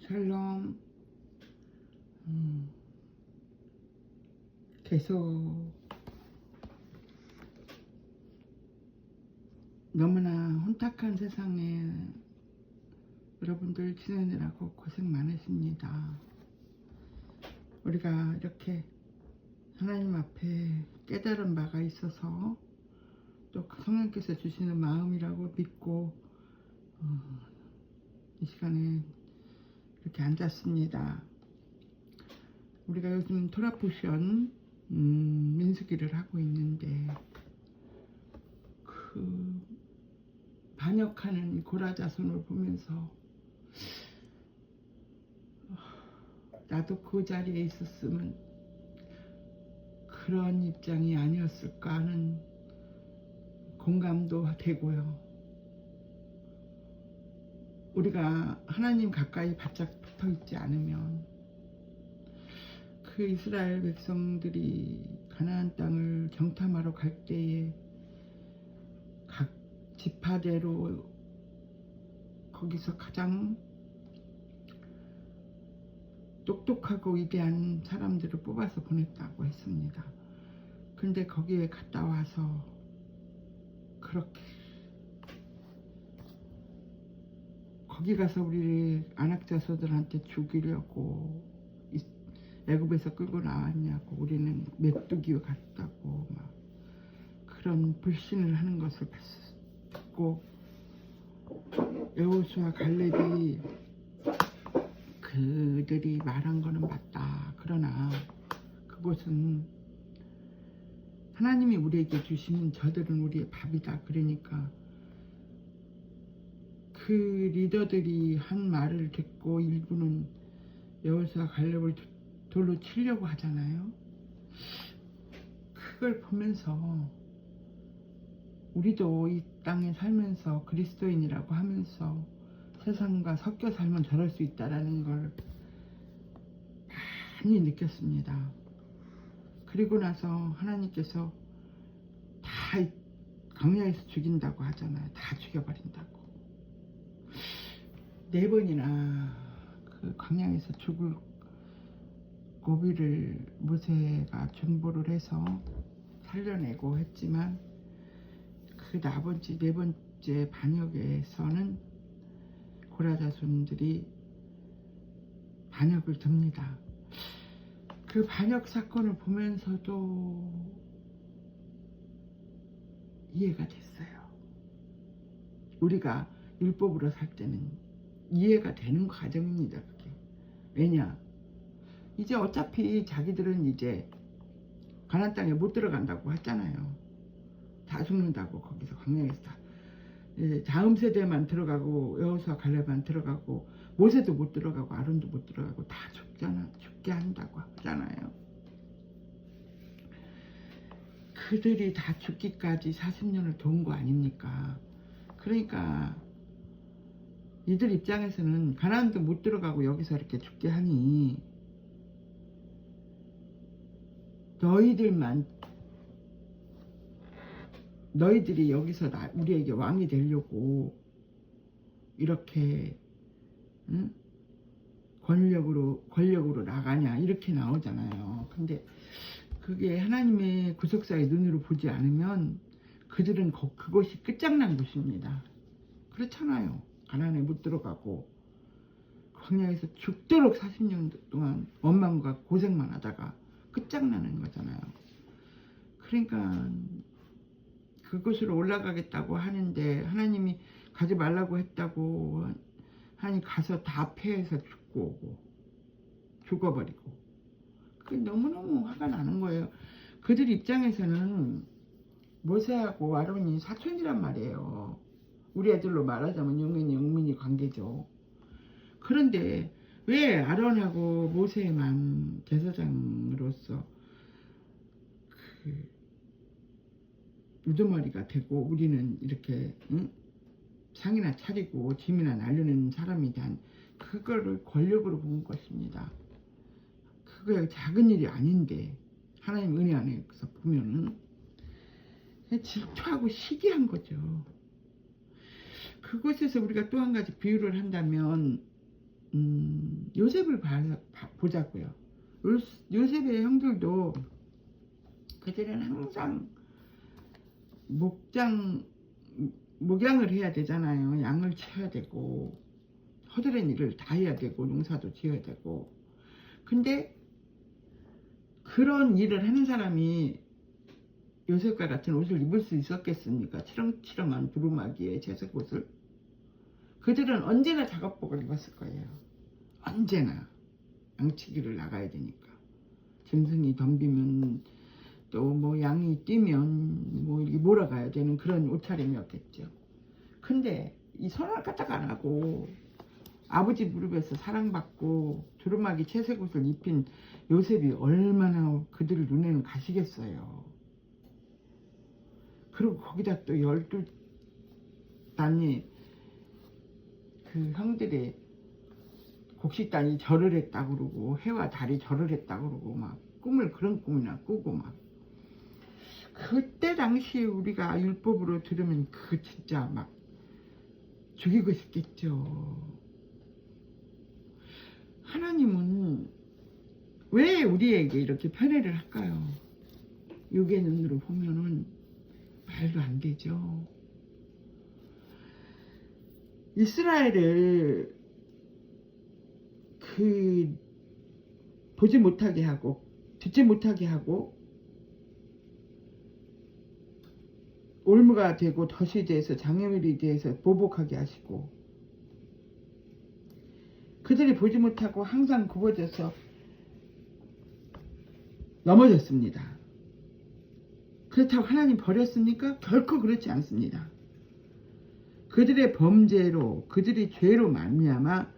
샬롬. 계속 너무나 혼탁한 세상에 여러분들 지내느라고 고생 많으십니다. 우리가 이렇게 하나님 앞에 깨달은 바가 있어서 또 성령께서 주시는 마음이라고 믿고 이 시간에 이렇게 앉았습니다. 우리가 요즘 토라포션 민수기를 하고 있는데 그 반역하는 고라자손을 보면서 나도 그 자리에 있었으면 그런 입장이 아니었을까 하는 공감도 되고요. 우리가 하나님 가까이 바짝 붙어 있지 않으면 그 이스라엘 백성들이 가나안 땅을 정탐하러 갈 때에 각 지파대로 거기서 가장 똑똑하고 위대한 사람들을 뽑아서 보냈다고 했습니다. 근데 거기에 갔다 와서 그렇게 거기 가서 우리 안악자서들한테 죽이려고 애굽에서 끌고 나왔냐고, 우리는 메뚜기 같다고 막 그런 불신을 하는 것을 듣고 여호수아 갈렙이 그들이 말한 거는 맞다. 그러나 그곳은 하나님이 우리에게 주시는 저들은 우리의 밥이다. 그러니까 그 리더들이 한 말을 듣고 일부는 여호수아 갈렙을 돌로 치려고 하잖아요. 그걸 보면서 우리도 이 땅에 살면서 그리스도인이라고 하면서 세상과 섞여 살면 저럴 수 있다라는 걸 많이 느꼈습니다. 그리고 나서 하나님께서 다 광야에서 죽인다고 하잖아요. 다 죽여버린다고. 4번이나 그 광야에서 죽을 고비를 모세가 중보를 해서 살려내고 했지만 그 네 번째 반역에서는 고라자손들이 반역을 듭니다. 그 반역 사건을 보면서도 이해가 됐어요. 우리가 율법으로 살 때는 이해가 되는 과정입니다. 그게. 왜냐? 이제 어차피 자기들은 이제 가나안 땅에 못 들어간다고 했잖아요. 다 죽는다고. 거기서 광야에서 다. 다음 세대만 들어가고 여호수아 갈렙만 들어가고 모세도 못 들어가고 아론도 못 들어가고 다 죽게 한다고 하잖아요. 그들이 다 죽기까지 40년을 도운 거 아닙니까? 그러니까 이들 입장에서는 가나안도 못 들어가고 여기서 이렇게 죽게 하니 너희들이 여기서 우리에게 왕이 되려고 이렇게 권력으로 나가냐 이렇게 나오잖아요. 근데 그게 하나님의 구속사의 눈으로 보지 않으면 그들은 그것이 끝장난 곳입니다. 그렇잖아요. 가나안에 못 들어가고 광야에서 죽도록 40년 동안 원망과 고생만 하다가 끝장나는 거잖아요. 그러니까 그곳으로 올라가겠다고 하는데 하나님이 가지 말라고 했다고 하니 가서 다 패해서 죽고 오고 죽어버리고 그게 너무너무 화가 나는 거예요. 그들 입장에서는 모세하고 아론이 사촌이란 말이에요. 우리 애들로 말하자면 영민이 관계죠. 그런데 왜 아론하고 모세만 제사장으로서 그 우두머리가 되고 우리는 이렇게 상이나 차리고 짐이나 날르는 사람이 된 그거를 권력으로 본 것입니다. 그거 작은 일이 아닌데 하나님 은혜 안에서 보면은 질투하고 시기한 거죠. 그곳에서 우리가 또 한 가지 비유를 한다면 요셉을 보자고요. 요셉의 형들도 그들은 항상 목양을 해야 되잖아요. 양을 쳐야 되고 허드렛 일을 다 해야 되고 농사도 지어야 되고. 근데 그런 일을 하는 사람이 요셉과 같은 옷을 입을 수 있었겠습니까? 치렁치렁한 두루마기에 채색 옷을. 그들은 언제나 작업복을 입었을 거예요. 언제나 양치기를 나가야 되니까. 짐승이 덤비면 또 뭐 양이 뛰면 뭐 이렇게 몰아가야 되는 그런 옷차림이었겠죠. 근데 이 선을 까딱 안 하고 아버지 무릎에서 사랑받고 두루마기 채색 옷을 입힌 요셉이 얼마나 그들 눈에는 가시겠어요. 그리고 거기다 또 12단이 그 형들의 곡식단이 절을 했다 그러고 해와 달이 절을 했다 그러고 막 그런 꿈이나 꾸고 막. 그때 당시에 우리가 율법으로 들으면 그 진짜 막 죽이고 싶겠죠. 하나님은 왜 우리에게 이렇게 편애를 할까요? 육의 눈으로 보면은 말도 안 되죠. 이스라엘을 보지 못하게 하고 듣지 못하게 하고 올무가 되고 덫이 돼서 장애물이 돼서 보복하게 하시고 그들이 보지 못하고 항상 굽어져서 넘어졌습니다. 그렇다고 하나님 버렸습니까? 결코 그렇지 않습니다. 그들의 범죄로 그들의 죄로 말미암아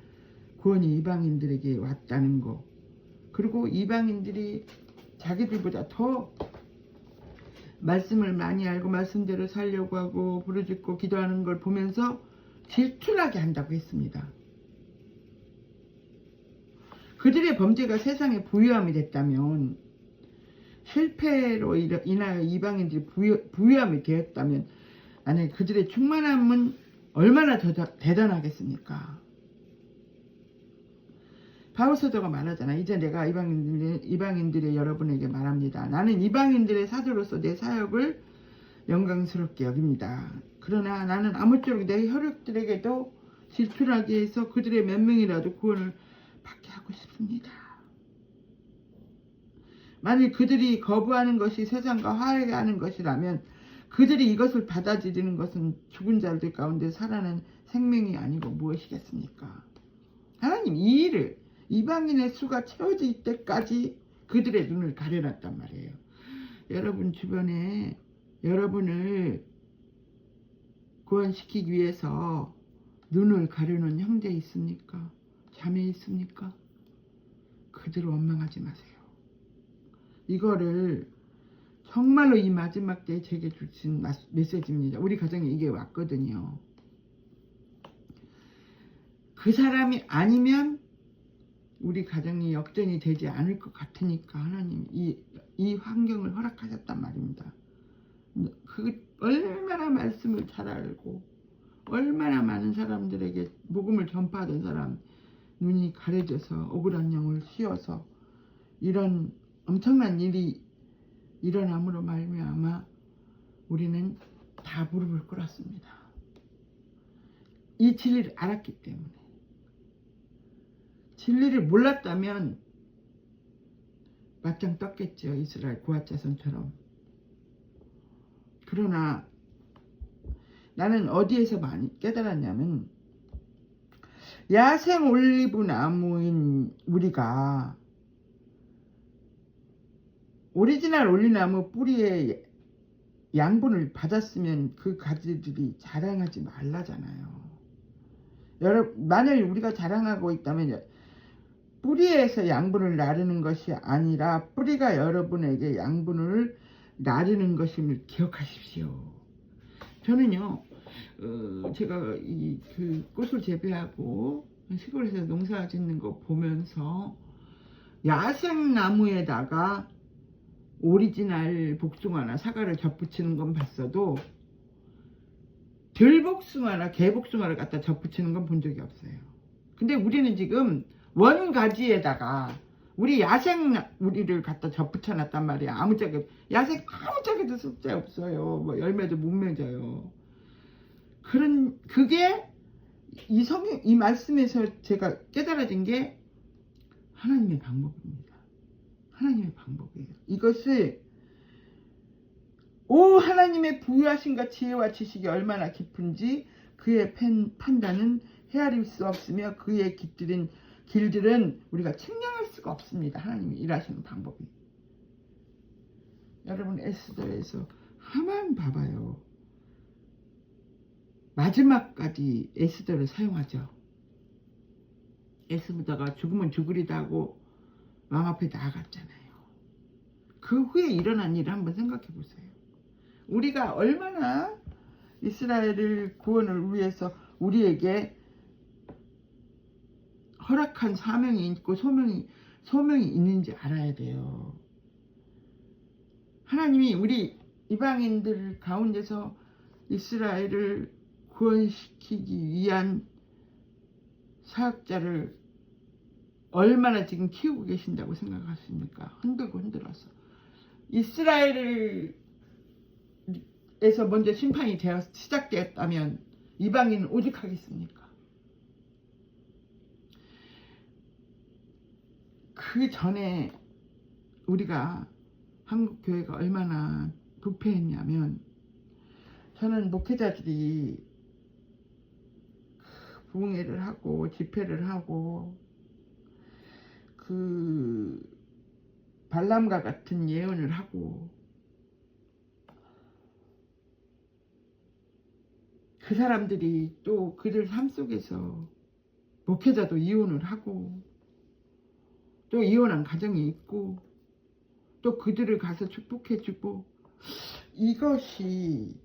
구원이 이방인들에게 왔다는 거. 그리고 이방인들이 자기들보다 더 말씀을 많이 알고 말씀대로 살려고 하고 부르짖고 기도하는 걸 보면서 질투나게 한다고 했습니다. 그들의 범죄가 세상에 부유함이 됐다면, 실패로 인하여 이방인들이 부유함이 되었다면, 아니 그들의 충만함은 얼마나 더 대단하겠습니까? 바울사도가 말하잖아. 이제 내가 이방인들의 여러분에게 말합니다. 나는 이방인들의 사도로서 내 사역을 영광스럽게 여깁니다. 그러나 나는 아무쪼록 내 혈육들에게도 질투나게 해서 그들의 몇 명이라도 구원을 받게 하고 싶습니다. 만일 그들이 거부하는 것이 세상과 화해하는 것이라면 그들이 이것을 받아들이는 것은 죽은 자들 가운데 살아난 생명이 아니고 무엇이겠습니까? 하나님 이 일을 이방인의 수가 채워질 때까지 그들의 눈을 가려놨단 말이에요. 여러분 주변에 여러분을 구원시키기 위해서 눈을 가려놓은 형제 있습니까? 자매 있습니까? 그들을 원망하지 마세요. 이거를 정말로 이 마지막 때에 제게 주신 메시지입니다. 우리 가정에 이게 왔거든요. 그 사람이 아니면 우리 가정이 역전이 되지 않을 것 같으니까 하나님 이 환경을 허락하셨단 말입니다. 얼마나 말씀을 잘 알고 얼마나 많은 사람들에게 복음을 전파하던 사람 눈이 가려져서 억울한 영을 씌워서 이런 엄청난 일이 일어남으로 말미암아 우리는 다 무릎을 꿇었습니다. 이 진리를 알았기 때문에. 진리를 몰랐다면 맞짱 떴겠죠. 이스라엘 고아자손처럼. 그러나 나는 어디에서 많이 깨달았냐면 야생 올리브 나무인 우리가 오리지널 올리나무 뿌리에 양분을 받았으면 그 가지들이 자랑하지 말라잖아요. 만약 우리가 자랑하고 있다면 뿌리에서 양분을 나르는 것이 아니라 뿌리가 여러분에게 양분을 나르는 것임을 기억하십시오. 저는요, 제가 그 꽃을 재배하고 시골에서 농사 짓는 거 보면서 야생 나무에다가 오리지널 복숭아나 사과를 접붙이는 건 봤어도 들복숭아나 개복숭아를 갖다 접붙이는 건 본 적이 없어요. 근데 우리는 지금 원가지에다가 우리 야생 우리를 갖다 접붙여 놨단 말이야. 아무짝에 야생 아무짝에도 숫자 없어요. 뭐 열매도 못 맺어요. 그게 이 말씀에서 제가 깨달아진 게 하나님의 방법입니다. 하나님의 방법이에요. 이것을 오 하나님의 부유하신가 지혜와 지식이 얼마나 깊은지 그의 판단은 헤아릴 수 없으며 그의 길들은 우리가 측량할 수가 없습니다. 하나님이 일하시는 방법이. 여러분 에스더에서 하만 봐봐요. 마지막까지 에스더를 사용하죠. 에스더가 죽으면 죽으리다 하고 왕 앞에 나아갔잖아요. 그 후에 일어난 일을 한번 생각해 보세요. 우리가 얼마나 이스라엘을 구원을 위해서 우리에게 허락한 사명이 있고 소명이 있는지 알아야 돼요. 하나님이 우리 이방인들 가운데서 이스라엘을 구원시키기 위한 사역자를 얼마나 지금 키우고 계신다고 생각하십니까? 흔들고 흔들어서 이스라엘에서 먼저 심판이 시작되었다면 이방인은 오직 하겠습니까? 그 전에 우리가 한국교회가 얼마나 부패했냐면 저는 목회자들이 부흥회를 하고 집회를 하고 그 발람과 같은 예언을 하고 그 사람들이 또 그들 삶 속에서 목회자도 이혼을 하고 또 이혼한 가정이 있고 또 그들을 가서 축복해주고 이것이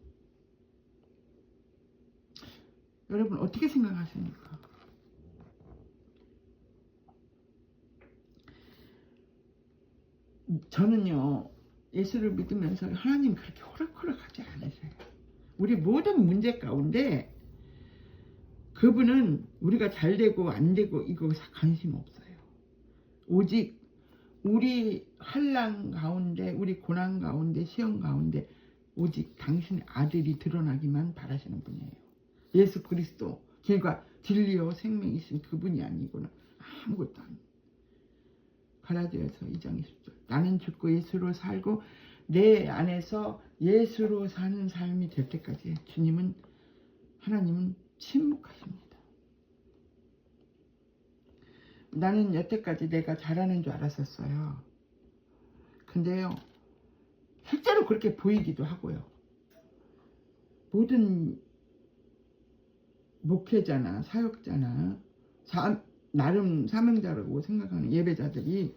여러분 어떻게 생각하십니까? 저는요 예수를 믿으면서 하나님 그렇게 호락호락하지 않으세요. 우리 모든 문제 가운데 그분은 우리가 잘되고 안되고 이거 관심 없어요. 오직 우리 환난 가운데 우리 고난 가운데 시험 가운데 오직 당신의 아들이 드러나기만 바라시는 분이에요. 예수 그리스도 길과 진리요 생명이신 그분이 아니고는 아무것도 아니에요. 갈라디아서 2장 20절 나는 죽고 예수로 살고 내 안에서 예수로 사는 삶이 될 때까지 하나님은 침묵하십니다. 나는 여태까지 내가 잘하는 줄 알았었어요. 근데요 실제로 그렇게 보이기도 하고요. 모든 목회자나 사역자나 나름 사명자라고 생각하는 예배자들이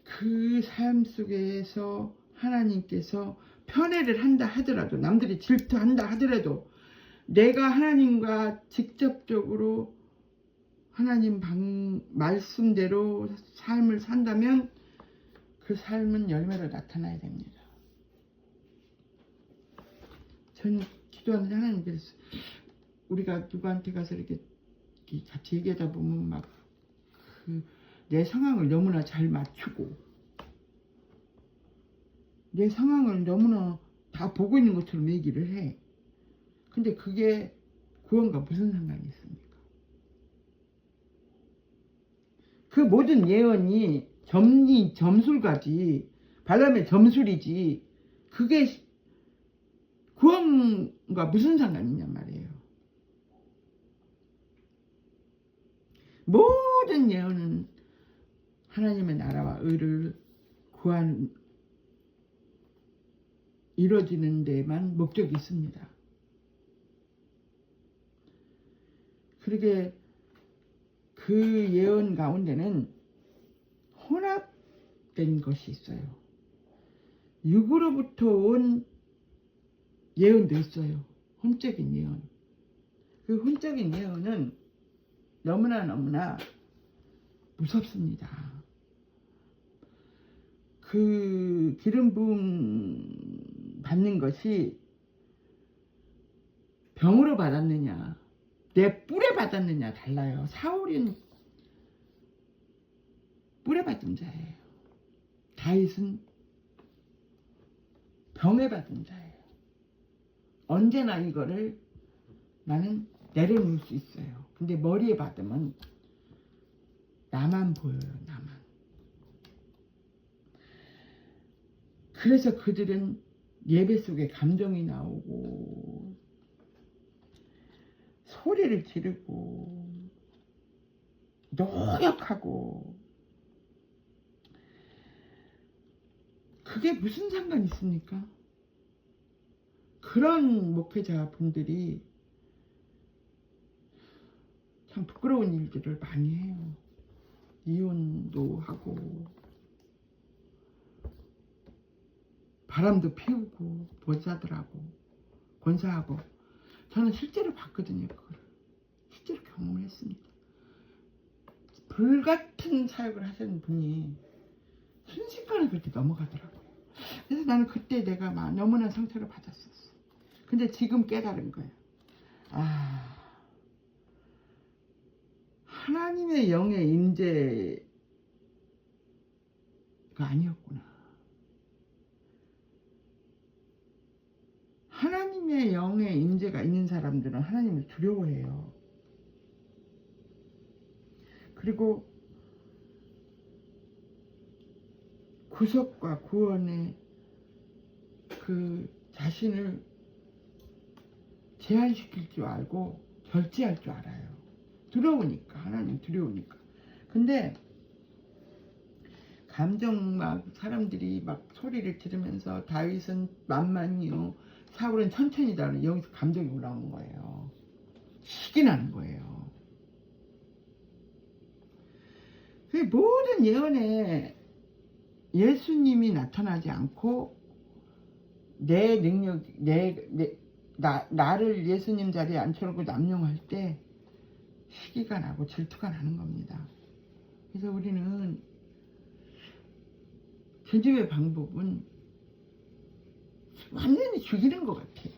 그 삶 속에서 하나님께서 편애를 한다 하더라도 남들이 질투한다 하더라도 내가 하나님과 직접적으로 하나님 말씀대로 삶을 산다면 그 삶은 열매로 나타나야 됩니다. 전 기도하는데 하나님께서 우리가 누구한테 가서 이렇게 같이 얘기하다 보면 막 내 상황을 너무나 잘 맞추고 내 상황을 너무나 다 보고 있는 것처럼 얘기를 해. 근데 그게 구원과 무슨 상관이 있습니까? 그 모든 예언이 점술가지 발람의 점술이지 그게 구원과 무슨 상관이냔 말이에요. 모든 예언은 하나님의 나라와 의를 이루어지는 데만 목적이 있습니다. 그러게 그 예언 가운데는 혼합된 것이 있어요. 육으로부터 온 예언도 있어요. 혼적인 예언. 그 혼적인 예언은 너무나 무섭습니다. 그 기름 부음 받는 것이 병으로 받았느냐 내 뿔에 받았느냐 달라요. 사울은 뿔에 받은 자예요. 다윗은 병에 받은 자예요. 언제나 이거를 나는 내려놓을 수 있어요. 근데 머리에 받으면 나만 보여요. 나만. 그래서 그들은 예배 속에 감정이 나오고 소리를 지르고 노력하고 그게 무슨 상관이 있습니까? 그런 목회자 분들이 참 부끄러운 일들을 많이 해요. 이혼도 하고 바람도 피우고 권사하고 저는 실제로 봤거든요. 그걸 실제로 경험을 했습니다. 불같은 사역을 하시는 분이 순식간에 그렇게 넘어가더라고요. 그래서 나는 그때 내가 막 너무나 상처를 받았었어. 근데 지금 깨달은 거예요. 아, 하나님의 영의 임재가 아니었구나. 하나님의 영의 임재가 있는 사람들은 하나님을 두려워해요. 그리고 구속과 구원의 그 자신을 제한시킬 줄 알고 절제할 줄 알아요. 두려우니까. 하나님 두려우니까. 근데 감정 막 사람들이 막 소리를 지르면서 다윗은 만만히요, 사울은 천천히다. 여기서 감정이 올라오는 거예요. 식이 나는 거예요. 그 모든 예언에 예수님이 나타나지 않고 내 능력, 나를 예수님 자리에 앉혀놓고 남용할 때 시기가 나고 질투가 나는 겁니다. 그래서 우리는 저주의 방법은 완전히 죽이는 것 같아.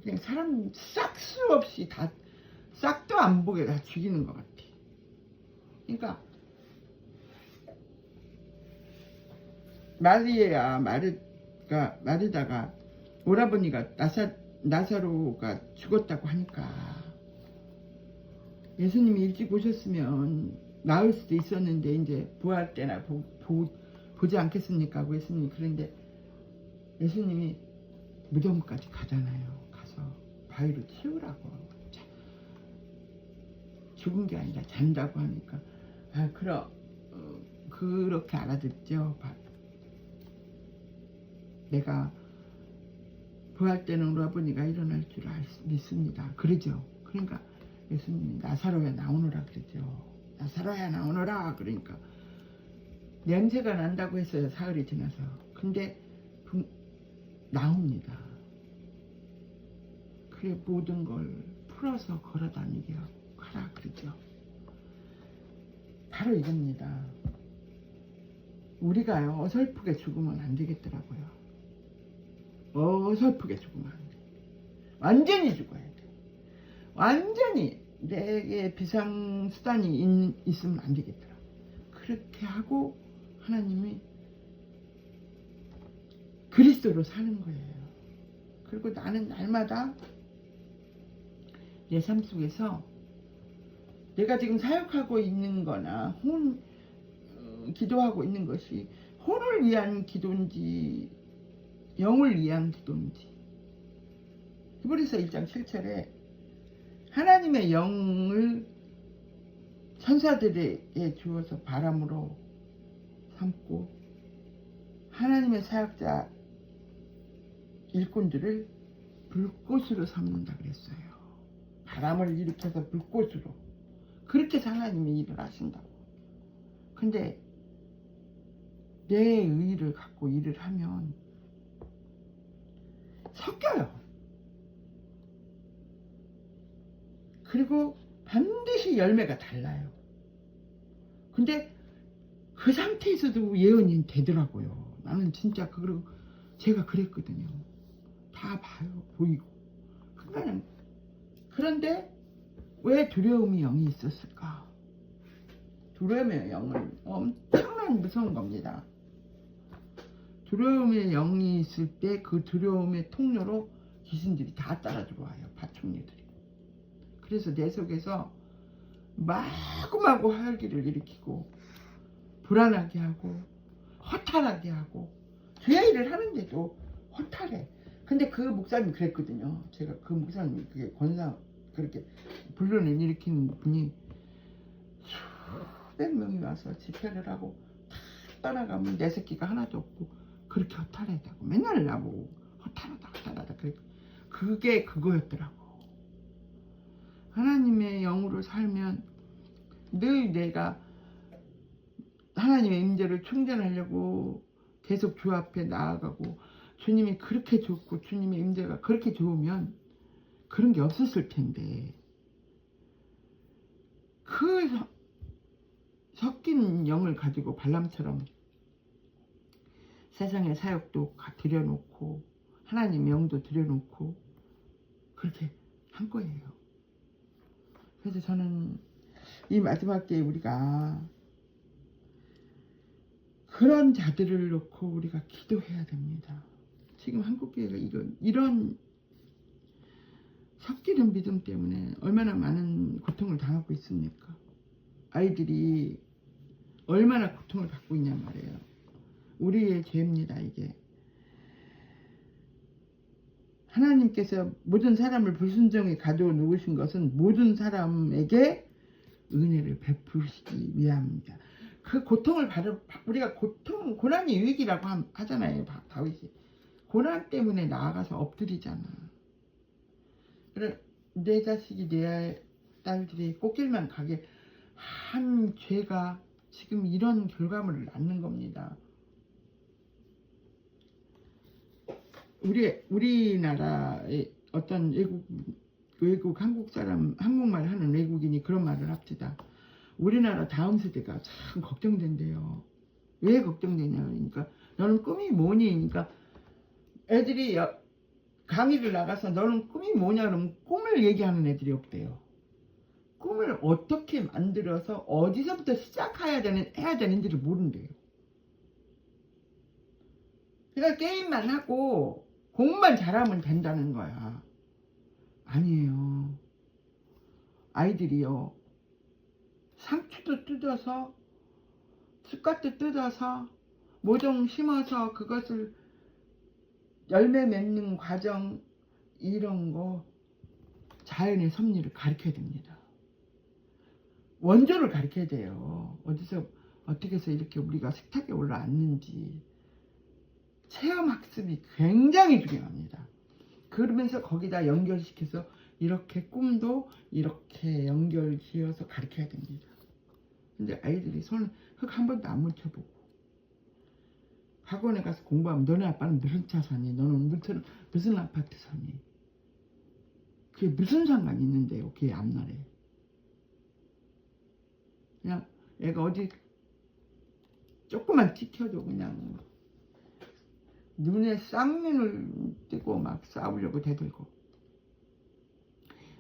그냥 사람 싹수 없이 다, 싹도 안 보게 다 죽이는 것 같아. 그러니까 마르다가 오라버니가 나사로가 죽었다고 하니까 예수님이 일찍 오셨으면 나을 수도 있었는데 이제 부활 때나 보지 않겠습니까 하고 예수님이. 그런데 예수님이 무덤까지 가잖아요. 가서 바위로 치우라고. 죽은 게 아니라 잔다고 하니까 그렇게 알아듣죠. 내가 부활 때는 오라버니가 일어날 줄 믿습니다. 그러죠. 그러니까 예수님이 나사로야 나오너라 그러죠. 나사로야 나오너라. 그러니까 냄새가 난다고 했어요. 사흘이 지나서. 근데 나옵니다. 그래 모든 걸 풀어서 걸어다니게 하라 그러죠. 바로 이겁니다. 우리가요 어설프게 죽으면 안 되겠더라고요. 어설프게 죽으면 안 돼. 완전히 죽어야 돼. 완전히 내게 비상수단이 있으면 안 되겠더라. 그렇게 하고 하나님이 그리스도로 사는 거예요. 그리고 나는 날마다 내 삶 속에서 내가 지금 사역하고 있는 거나 기도하고 있는 것이 혼을 위한 기도인지 영을 위한 기도인지. 히브리서 1장 7절에 하나님의 영을 천사들에게 주어서 바람으로 삼고 하나님의 사역자 일꾼들을 불꽃으로 삼는다 그랬어요. 바람을 일으켜서 불꽃으로. 그렇게 하나님이 일을 하신다고. 근데 내 의의를 갖고 일을 하면 섞여요. 그리고 반드시 열매가 달라요. 근데 그 상태에서도 예언이 되더라고요. 나는 진짜 제가 왜 두려움이 영이 있었을까? 두려움의 영은 엄청난 무서운 겁니다. 두려움의 영이 있을 때 그 두려움의 통로로 귀신들이 다 따라 들어와요. 파충류들이. 그래서 내 속에서 마구마구 활기를 일으키고 불안하게 하고 허탈하게 하고 죄의 일을 하는데도 허탈해. 근데 그 목사님이 그랬거든요. 제가 그 목사님이 그게 그렇게 불론을 일으킨 분이 수백 명이 와서 집회를 하고 다 떠나가면 내 새끼가 하나도 없고 그렇게 허탈하다고 맨날 나보고 허탈하다 그게 그거였더라고. 하나님의 영으로 살면 늘 내가 하나님의 임재를 충전하려고 계속 주 앞에 나아가고 주님이 그렇게 좋고 주님의 임재가 그렇게 좋으면 그런 게 없었을 텐데 그 섞인 영을 가지고 발람처럼 세상의 사역도 들여놓고 하나님의 영도 들여놓고 그렇게 한 거예요. 그래서 저는 이 마지막 때에 우리가 그런 자들을 놓고 우리가 기도해야 됩니다. 지금 한국교회가 이런 섞이는 믿음 때문에 얼마나 많은 고통을 당하고 있습니까? 아이들이 얼마나 고통을 받고 있냔 말이에요. 우리의 죄입니다. 이게 하나님께서 모든 사람을 불순종에 가두어 놓으신 것은 모든 사람에게 은혜를 베푸시기 위함입니다. 그 고통을 우리가 고난이 유익이라고 하잖아요. 다윗이 고난 때문에 나아가서 엎드리잖아. 그래 내 자식이 내 딸들이 꽃길만 가게 한 죄가 지금 이런 결과물을 낳는 겁니다. 우리나라의 어떤 외국 한국 사람 한국말 하는 외국인이 그런 말을 합시다. 우리나라 다음 세대가 참 걱정된대요. 왜 걱정되냐 그러니까 너는 꿈이 뭐니? 그러니까 애들이 강의를 나가서 너는 꿈이 뭐냐 그러면 꿈을 얘기하는 애들이 없대요. 꿈을 어떻게 만들어서 어디서부터 시작해야 되는지를 모른대요. 그러니까 게임만 하고 공부만 잘하면 된다는 거야. 아니에요. 아이들이요. 상추도 뜯어서 쑥갓도 뜯어서 모종 심어서 그것을 열매 맺는 과정 이런 거 자연의 섭리를 가르쳐야 됩니다. 원조를 가르쳐야 돼요. 어떻게 해서 이렇게 우리가 식탁에 올라왔는지 체험학습이 굉장히 중요합니다. 그러면서 거기다 연결시켜서 이렇게 꿈도 이렇게 연결 지어서 가르쳐야 됩니다. 근데 아이들이 손 흙 한 번도 안 묻혀보고 학원에 가서 공부하면 너네 아빠는 무슨 차 사니? 너는 무슨 아파트 사니? 그게 무슨 상관이 있는데요? 그게 앞날에. 그냥 애가 어디 조금만 찍혀도 그냥 눈에 쌍눈을 띄고 막 싸우려고 대들고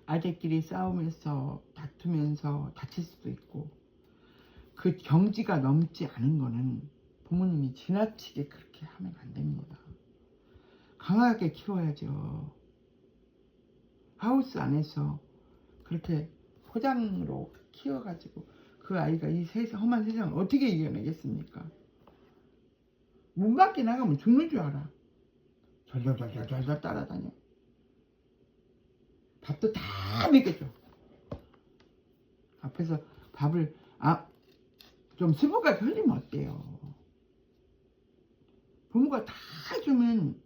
아재끼리 싸우면서 다투면서 다칠 수도 있고 그 경지가 넘지 않은 거는 부모님이 지나치게 그렇게 하면 안 됩니다. 강하게 키워야죠. 하우스 안에서 그렇게 포장으로 키워가지고 그 아이가 이 험한 세상을 어떻게 이겨내겠습니까? 문 밖에 나가면 죽는 줄 알아. 절절절절 따라다녀. 밥도 다 먹여줘. 앞에서 밥을 좀 수부가 흘리면 어때요? 부모가 다 주면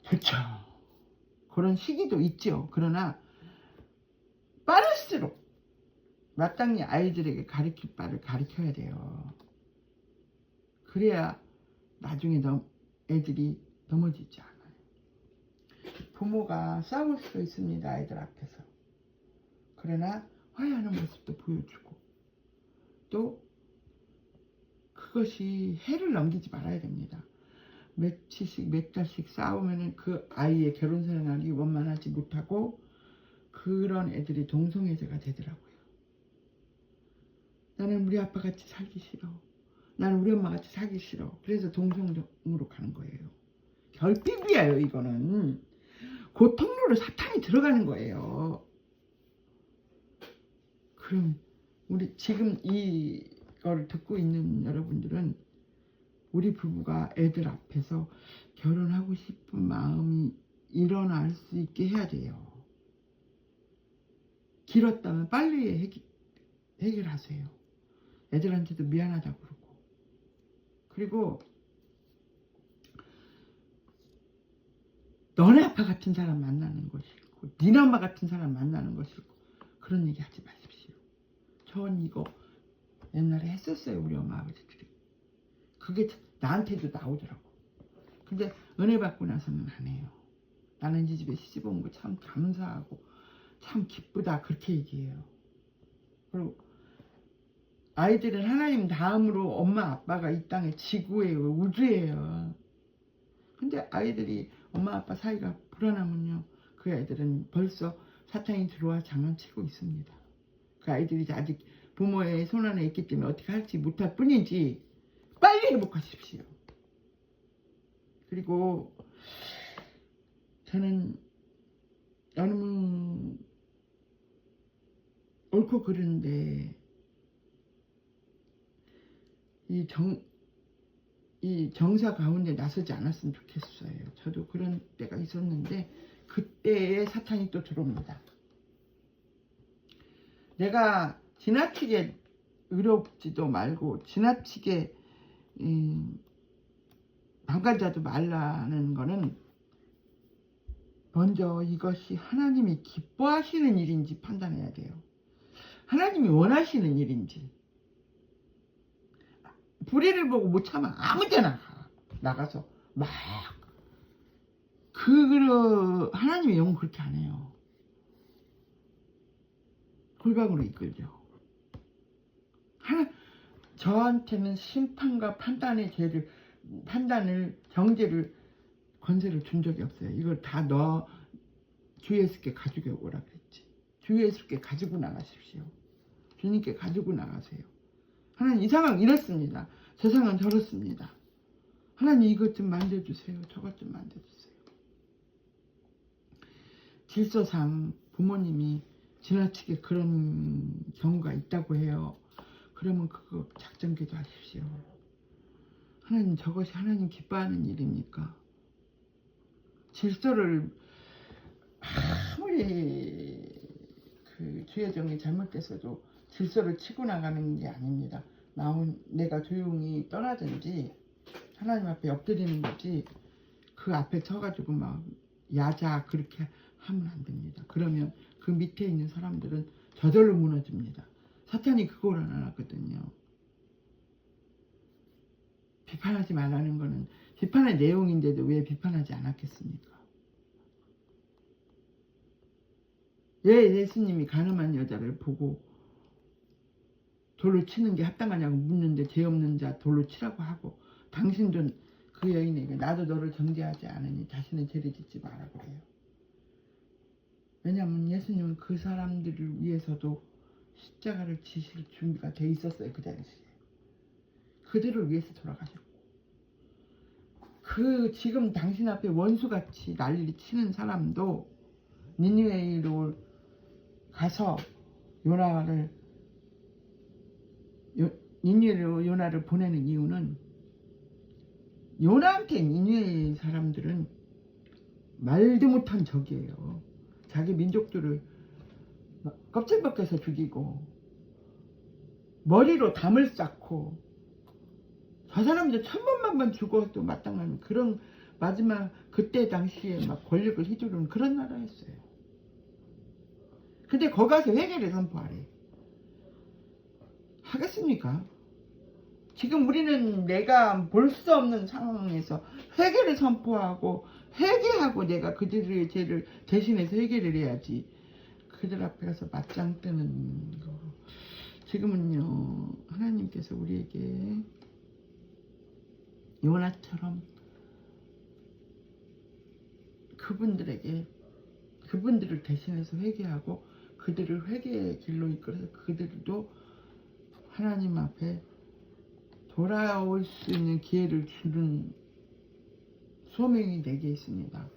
좋죠. 그런 시기도 있죠. 그러나 빠를수록 마땅히 아이들에게 가르칠 바를 가르쳐야 돼요. 그래야 나중에 애들이 넘어지지 않아요. 부모가 싸울 수도 있습니다. 아이들 앞에서. 그러나 화해하는 모습도 보여주고 또 그것이 해를 넘기지 말아야 됩니다. 며칠씩 몇 달씩 싸우면 그 아이의 결혼 생활이 원만하지 못하고 그런 애들이 동성애자가 되더라고요. 나는 우리 아빠 같이 살기 싫어. 나는 우리 엄마 같이 살기 싫어. 그래서 동성으로 가는 거예요. 결핍이에요, 이거는. 고통으로 사탄이 들어가는 거예요. 그럼 우리 지금 이걸 듣고 있는 여러분들은 우리 부부가 애들 앞에서 결혼하고 싶은 마음이 일어날 수 있게 해야 돼요. 길었다면 빨리 해결하세요. 애들한테도 미안하다고 그러고. 그리고 너네 아빠 같은 사람 만나는 거 싫고 니네 엄마 같은 사람 만나는 거 싫고 그런 얘기 하지 마십시오. 전 이거 옛날에 했었어요. 우리 엄마 아버지들이. 그게 나한테도 나오더라고. 근데 은혜 받고 나서는 안 해요. 나는 이 집에 시집 온 거 참 감사하고 참 기쁘다 그렇게 얘기해요. 그리고 아이들은 하나님 다음으로 엄마 아빠가 이 땅에 지구예요. 우주예요. 근데 아이들이 엄마 아빠 사이가 불안하면요. 그 아이들은 벌써 사탄이 들어와 장난치고 있습니다. 그 아이들이 아직 부모의 손 안에 있기 때문에 어떻게 할지 못할 뿐이지 빨리 회복하십시오. 그리고 저는 너무 옳고 그른데 이 정사 가운데 나서지 않았으면 좋겠어요. 저도 그런 때가 있었는데 그때에 사탄이 또 들어옵니다. 내가 지나치게 의롭지도 말고 지나치게 방관자도 말라는 거는 먼저 이것이 하나님이 기뻐하시는 일인지 판단해야 돼요. 하나님이 원하시는 일인지. 불의를 보고 못 참아 아무 데나 나가서 막 하나님의 영은 그렇게 안 해요. 골방으로 이끌죠. 저한테는 심판과 판단을 정죄를 권세를 준 적이 없어요. 이걸 다 너 주 예수께 가지고 오라 그랬지. 주 예수께 가지고 나가십시오. 주님께 가지고 나가세요. 하나님 이 상황 이렇습니다. 세상은 저렇습니다. 하나님 이것 좀 만져주세요. 저것 좀 만져주세요. 질서상 부모님이 지나치게 그런 경우가 있다고 해요. 그러면 그거 작전기도 하십시오. 하나님 저것이 하나님 기뻐하는 일입니까? 질서를 아무리 그 주의 정이 잘못됐어도 질서를 치고 나가는 게 아닙니다. 내가 조용히 떠나든지 하나님 앞에 엎드리는 거지 그 앞에 서가지고 막 야자 그렇게 하면 안 됩니다. 그러면 그 밑에 있는 사람들은 저절로 무너집니다. 사탄이 그걸 안 하거든요. 비판하지 말라는 거는 비판의 내용인데도 왜 비판하지 않았겠습니까? 왜 예수님이 가늠한 여자를 보고 돌로 치는 게 합당하냐고 묻는데 죄 없는 자 돌로 치라고 하고 당신도 그 여인에게 나도 너를 정죄하지 않으니 다시는 죄를 짓지 말라고 해요. 왜냐하면 예수님은 그 사람들을 위해서도 십자가를 지실 준비가 돼 있었어요. 그 당시에. 그들을 위해서 돌아가셨고 그 지금 당신 앞에 원수같이 난리 치는 사람도 니느웨로 가서 니느웨로 요나를 보내는 이유는 요나한테 니느웨 사람들은 말도 못한 적이에요. 자기 민족들을 껍질 벗겨서 죽이고 머리로 담을 쌓고 저 사람들 천번만번 죽어도 마땅한 그런 마지막 그때 당시에 막 권력을 휘두르는 그런 나라였어요. 근데 거기 가서 회개를 선포하래. 하겠습니까? 지금 우리는 내가 볼 수 없는 상황에서 회개를 선포하고 회개하고 내가 그들의 죄를 대신해서 회개를 해야지. 그들 앞에 가서 맞짱 뜨는 거. 지금은요 하나님께서 우리에게 요나처럼 그분들에게 그분들을 대신해서 회개하고 그들을 회개의 길로 이끌어서 그들도 하나님 앞에 돌아올 수 있는 기회를 주는 소명이 내게 있습니다.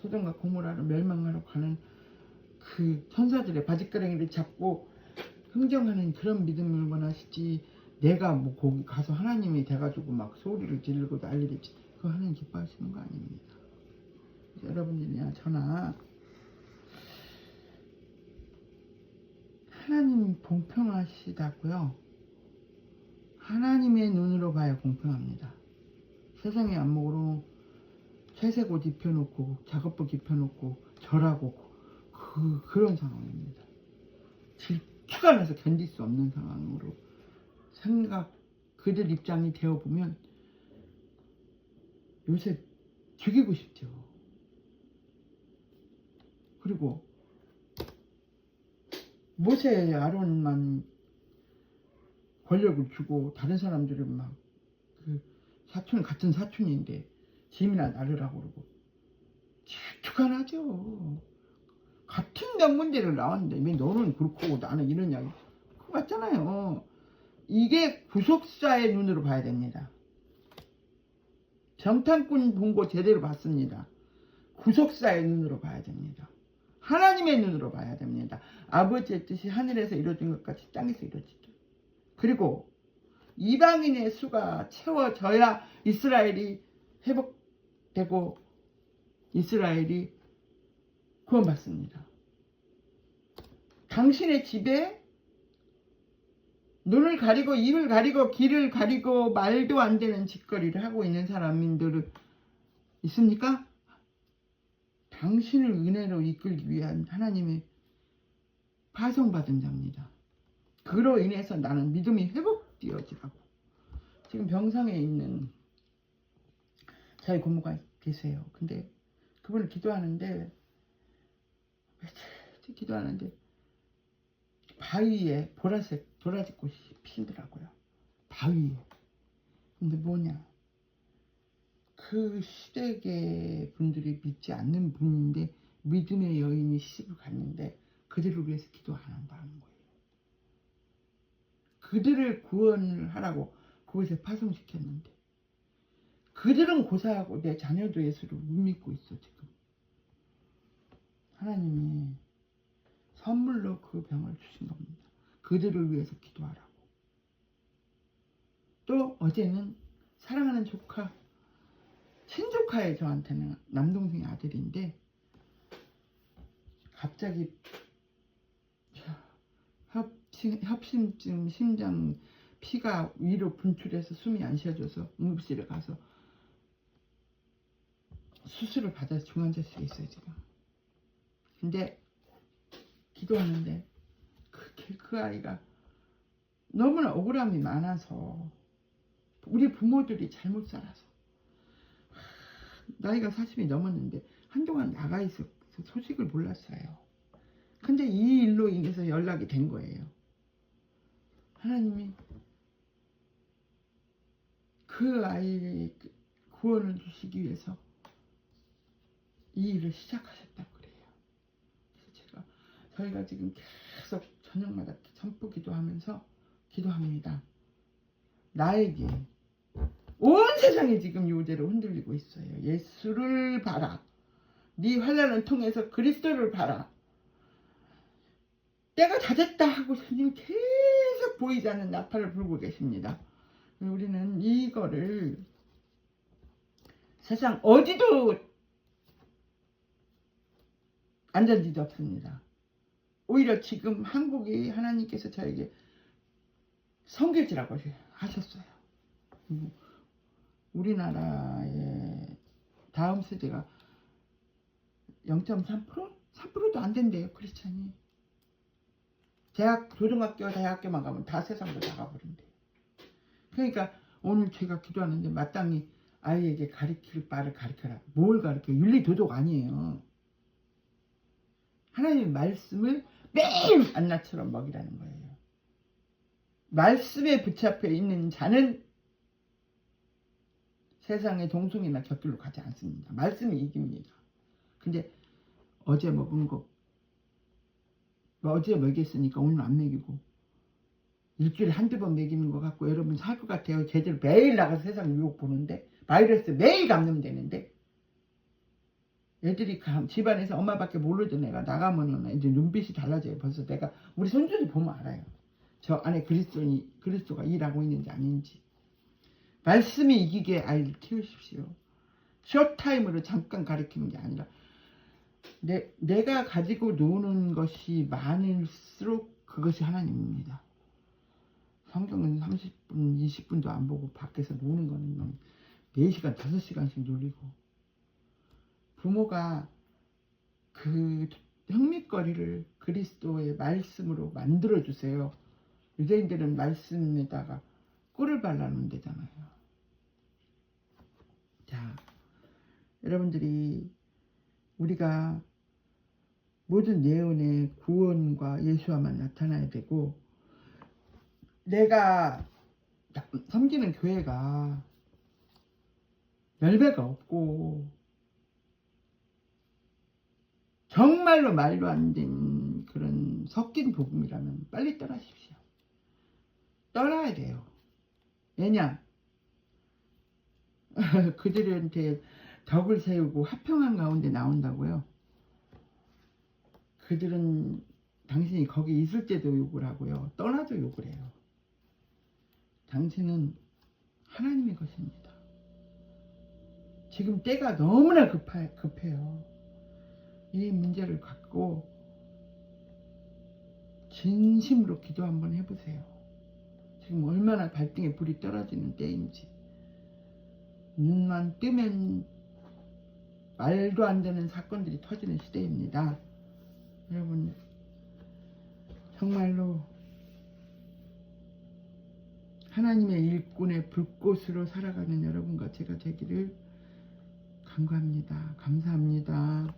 소돔과 고모라를 멸망하러 가는 그 천사들의 바짓가랑이를 잡고 흥정하는 그런 믿음을 원하시지, 내가 뭐 거기 가서 하나님이 돼가지고 막 소리를 지르고 난리를 그거 하나님 기뻐하시는 거 아닙니다. 여러분들이나 저나 하나님 공평하시다고요? 하나님의 눈으로 봐야 공평합니다. 세상의 안목으로 회색 옷 입혀놓고 작업복 입혀놓고 절하고 그런 상황입니다. 질투가 나서 견딜 수 없는 상황으로 그들 입장이 되어보면 요새 죽이고 싶죠. 그리고 모세 아론만 권력을 주고 다른 사람들은 막 그 사촌 같은 사촌인데 짐이나 나르라고 그러고 질투가 나죠. 같은 명문대를 나왔는데 왜 너는 그렇고 나는 이러냐. 그거 맞잖아요. 이게 구속사의 눈으로 봐야 됩니다. 정탐꾼 본 거 제대로 봤습니다. 구속사의 눈으로 봐야 됩니다. 하나님의 눈으로 봐야 됩니다. 아버지의 뜻이 하늘에서 이루어진 것 같이 땅에서 이루어지죠. 그리고 이방인의 수가 채워져야 이스라엘이 회복되고 이스라엘이 구원받습니다. 당신의 집에 눈을 가리고 입을 가리고 귀를 가리고 말도 안 되는 짓거리를 하고 있는 사람들은 있습니까? 당신을 은혜로 이끌기 위한 하나님의 파송받은 자입니다. 그로 인해서 나는 믿음이 회복되어지라고. 지금 병상에 있는 저희 고모가 계세요. 근데 그분을 기도하는데 바위에 보라색 도라지꽃이 피더라고요. 바위에. 근데 뭐냐, 그 시댁의 분들이 믿지 않는 분인데 믿음의 여인이 시집을 갔는데 그들을 위해서 기도 안 한다는 거예요. 그들을 구원을 하라고 그곳에 파송시켰는데 그들은 고사하고 내 자녀도 예수를 못 믿고 있어. 지금 하나님이 선물로 그 병을 주신 겁니다. 그들을 위해서 기도하라고. 또 어제는 사랑하는 조카, 친조카의 저한테는 남동생의 아들인데 갑자기 협심증, 심장 피가 위로 분출해서 숨이 안 쉬어져서 응급실에 가서 수술을 받아서 중환자실에 있어요 지금. 근데 기도하는데 그 아이가 너무나 억울함이 많아서 우리 부모들이 잘못 살아서 나이가 40이 넘었는데 한동안 나가 있어서 소식을 몰랐어요. 근데 이 일로 인해서 연락이 된 거예요. 하나님이 그 아이의 구원을 주시기 위해서 이 일을 시작하셨다고 그래요. 그래서 저희가 지금 계속 저녁마다 선포 기도하면서 기도합니다. 나에게 온 세상이 지금 요대로 흔들리고 있어요. 예수를 봐라. 네 환난을 통해서 그리스도를 봐라. 때가 다 됐다 하고 주님 계속 보이지 않는 나팔을 불고 계십니다. 우리는 이거를 세상 어디도 안전지도 없습니다. 오히려 지금 한국이 하나님께서 저에게 선교지라고 하셨어요. 우리나라의 다음 세대가 0.3%? 3%도 안 된대요, 크리스찬이. 고등학교, 대학교만 가면 다 세상으로 나가버린대요. 그러니까 오늘 제가 기도하는데 마땅히 아이에게 가르칠 바를 가르쳐라. 뭘 가르쳐? 윤리도덕 아니에요. 하나님의 말씀을 매일 안나처럼 먹이라는 거예요. 말씀에 붙잡혀 있는 자는 세상의 동성이나 곁길로 가지 않습니다. 말씀이 이깁니다. 근데 어제 먹은 거 어제 먹였으니까 오늘 안 먹이고 일주일에 한두 번 먹이는 것 같고 여러분 살 것 같아요. 제대로 매일 나가서 세상 유혹 보는데 바이러스 매일 감염되는데 애들이 집안에서 엄마밖에 모르던 애가 나가면은 이제 눈빛이 달라져요. 벌써 내가 우리 손주들 보면 알아요. 저 안에 그리스도가 일하고 있는지 아닌지. 말씀이 이기게 아이를 키우십시오. 쇼타임으로 잠깐 가르치는 게 아니라 내가 가지고 노는 것이 많을수록 그것이 하나님입니다. 성경은 30분, 20분도 안 보고 밖에서 노는 거는 4시간, 5시간씩 놀리고 부모가 그 흥미거리를 그리스도의 말씀으로 만들어주세요. 유대인들은 말씀에다가 꿀을 발라놓은 데잖아요. 자, 여러분들이 우리가 모든 예언의 구원과 예수와만 나타나야 되고 내가 섬기는 교회가 열매가 없고 정말로 말도 안 되는 그런 섞인 복음이라면 빨리 떠나십시오. 떠나야 돼요. 왜냐? 그들한테 덕을 세우고 화평한 가운데 나온다고요. 그들은 당신이 거기 있을 때도 욕을 하고요. 떠나도 욕을 해요. 당신은 하나님의 것입니다. 지금 때가 너무나 급해요. 이 문제를 갖고 진심으로 기도 한번 해보세요. 지금 얼마나 발등에 불이 떨어지는 때인지. 눈만 뜨면 말도 안 되는 사건들이 터지는 시대입니다. 여러분 정말로 하나님의 일꾼의 불꽃으로 살아가는 여러분과 제가 되기를 간구합니다. 감사합니다.